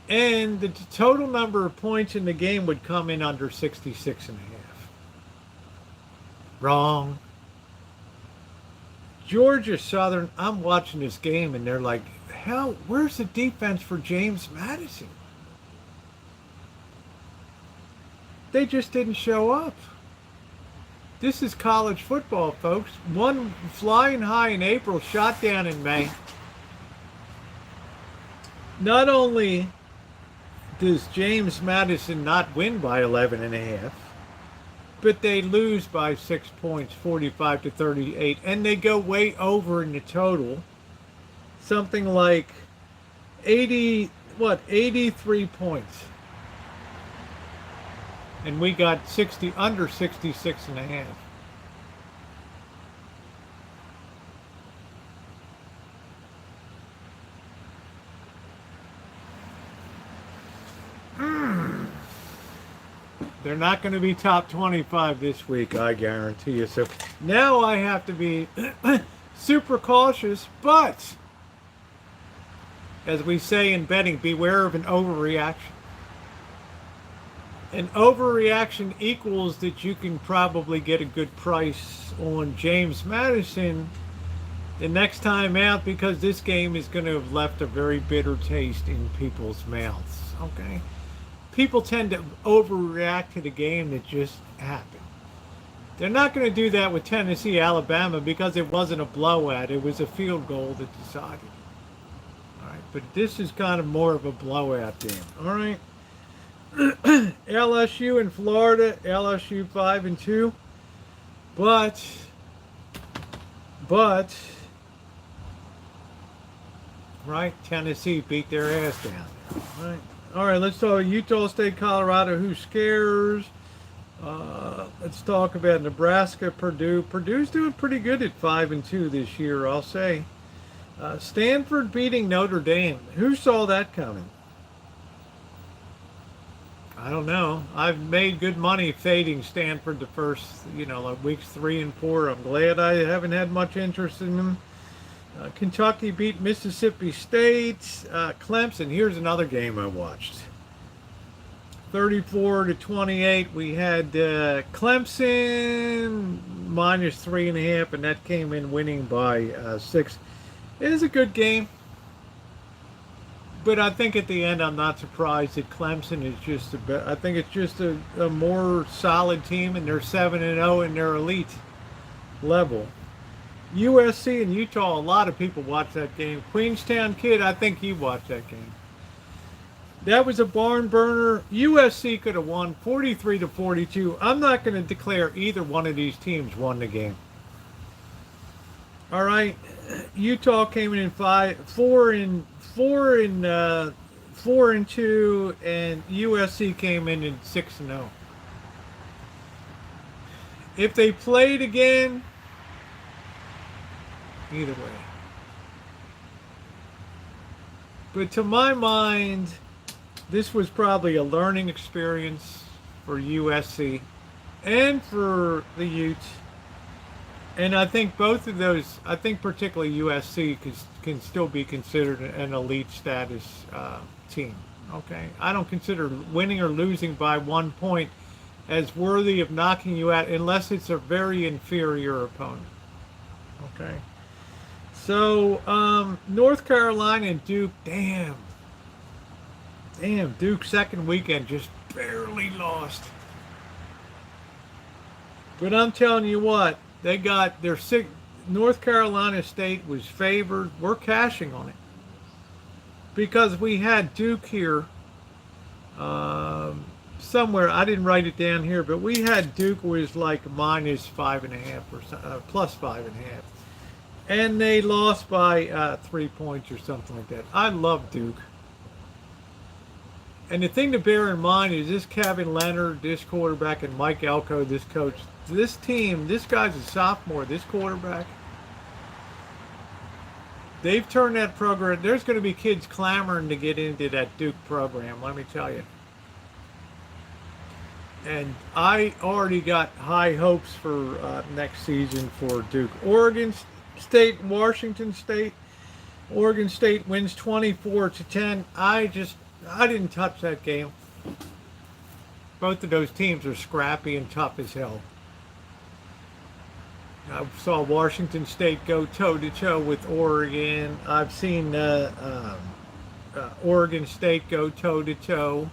And the total number of points in the game would come in under 66.5. Wrong. Georgia Southern, I'm watching this game and they're like, hell, where's the defense for James Madison? They just didn't show up. This is college football, folks. One flying high in April, shot down in May. Not only does James Madison not win by 11.5, but they lose by 6 points, 45-38, and they go way over in the total. Something like 83 points. And we got under 66.5. They're not going to be top 25 this week, I guarantee you. So now I have to be super cautious, but as we say in betting, beware of an overreaction. An overreaction equals that you can probably get a good price on James Madison the next time out, because this game is going to have left a very bitter taste in people's mouths. Okay? people tend to overreact to the game that just happened. They're not going to do that with Tennessee, Alabama, because it wasn't a blowout. It was a field goal that decided. All right, but this is kind of more of a blowout game. All right. LSU in Florida, LSU 5-2, but right, Tennessee beat their ass down. All right, let's talk Utah State, Colorado. Who scares? Let's talk about Nebraska, Purdue. Purdue's doing pretty good at 5-2 this year, I'll say. Stanford beating Notre Dame. Who saw that coming? I don't know. I've made good money fading Stanford the first, like weeks 3 and 4. I'm glad I haven't had much interest in them. Kentucky beat Mississippi State. Clemson. Here's another game I watched. 34-28. We had Clemson minus 3.5, and that came in winning by 6. It is a good game. But I think at the end, I'm not surprised that Clemson is just I think it's just a more solid team, and they're 7-0 in their elite level. USC and Utah, a lot of people watch that game. Queenstown Kid, I think he watched that game. That was a barn burner. USC could have won 43-42. I'm not going to declare either one of these teams won the game. All right, Utah came in 4-2, and USC came in 6-0. If they played again, either way. But to my mind, this was probably a learning experience for USC and for the Utes. And I think both of those, I think particularly USC can still be considered an elite status team. Okay, I don't consider winning or losing by 1 point as worthy of knocking you out unless it's a very inferior opponent. Okay, so North Carolina and Duke, damn, Duke second weekend just barely lost. But I'm telling you what. They got their North Carolina State was favored. We're cashing on it because we had Duke here somewhere. I didn't write it down here, but we had Duke was like minus 5.5 or plus 5.5, and they lost by 3 points or something like that. I love Duke. And the thing to bear in mind is this Kevin Leonard, this quarterback, and Mike Elko, this coach. This team, this guy's a sophomore, this quarterback. They've turned that program. There's going to be kids clamoring to get into that Duke program, let me tell you. And I already got high hopes for next season for Duke. Oregon State, Washington State. Oregon State wins 24-10. I didn't touch that game. Both of those teams are scrappy and tough as hell. I saw Washington State go toe-to-toe with Oregon. I've seen Oregon State go toe-to-toe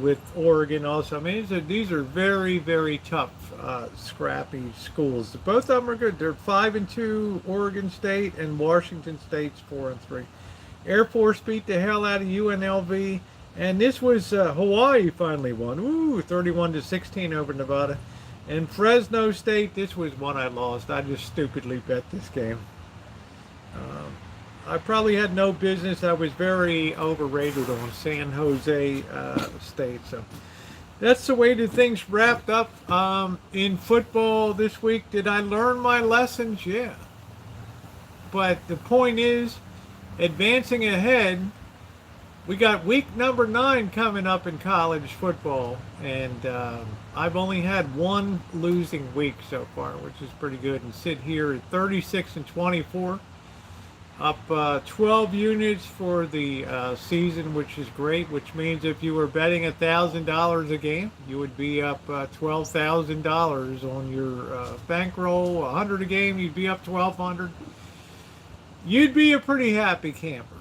with Oregon also. I mean, these are very, very tough, scrappy schools. Both of them are good. They're 5-2, Oregon State, and Washington State's 4-3. Air Force beat the hell out of UNLV, and this was Hawaii finally won. Ooh, 31-16 over Nevada. And Fresno State, this was one I lost. I just stupidly bet this game. I probably had no business. I was very overrated on San Jose State. So that's the way the things wrapped up in football this week. Did I learn my lessons? Yeah. But the point is, advancing ahead, we got week number 9 coming up in college football, and I've only had one losing week so far, which is pretty good, and sit here at 36-24, up 12 units for the season, which is great, which means if you were betting $1,000 a game, you would be up $12,000 on your bankroll. 100 a game, you'd be up 1,200. You'd be a pretty happy camper.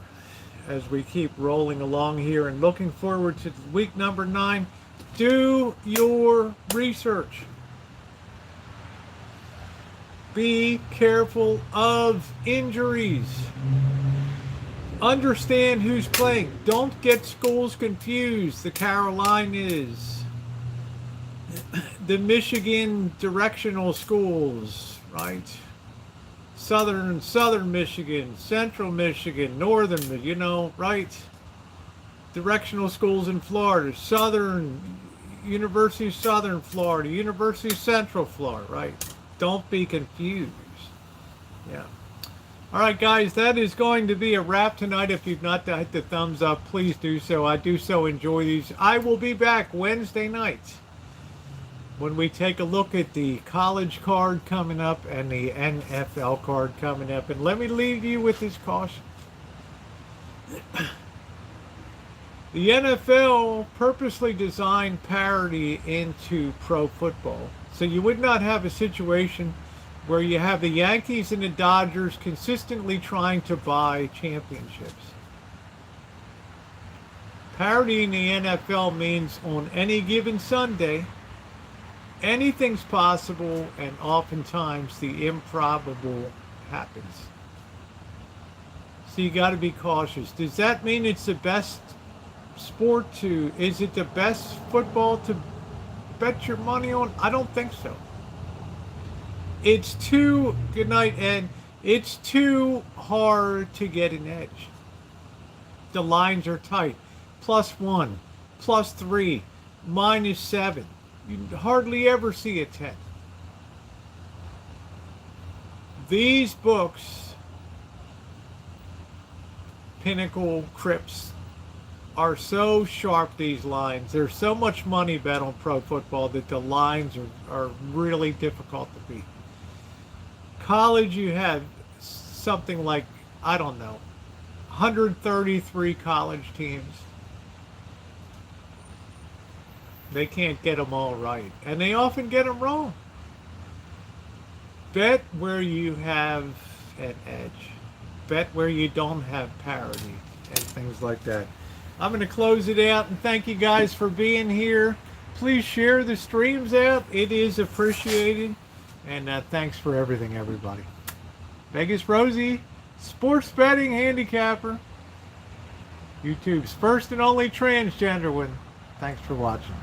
as we keep rolling along here and looking forward to week number 9. Do your research. Be careful of injuries. Understand who's playing. Don't get schools confused. The Carolinas, the Michigan directional schools, right? Southern Michigan, Central Michigan, Northern, right? Directional schools in Florida, University of Southern Florida, University of Central Florida, right? Don't be confused. Yeah. All right, guys, that is going to be a wrap tonight. If you've not hit the thumbs up, please do so. I do so enjoy these. I will be back Wednesday night when we take a look at the college card coming up and the NFL card coming up. And let me leave you with this caution. The NFL purposely designed parity into pro football, so you would not have a situation where you have the Yankees and the Dodgers consistently trying to buy championships. Parity in the NFL means on any given Sunday, anything's possible, and oftentimes the improbable happens. So you got to be cautious. Does that mean it's the best sport is it the best football to bet your money on? I don't think so. It's too, good night, Ed. It's too hard to get an edge. The lines are tight. +1, +3, -7. You hardly ever see a 10. These books, Pinnacle, Crips, are so sharp, these lines. There's so much money bet on pro football that the lines are really difficult to beat. College, you have something like, I don't know, 133 college teams. They can't get them all right, and they often get them wrong. Bet where you have an edge. Bet where you don't have parity and things like that. I'm going to close it out and thank you guys for being here. Please share the streams out. It is appreciated. And thanks for everything, everybody. Vegas Rosie, sports betting handicapper. YouTube's first and only transgender one. Thanks for watching.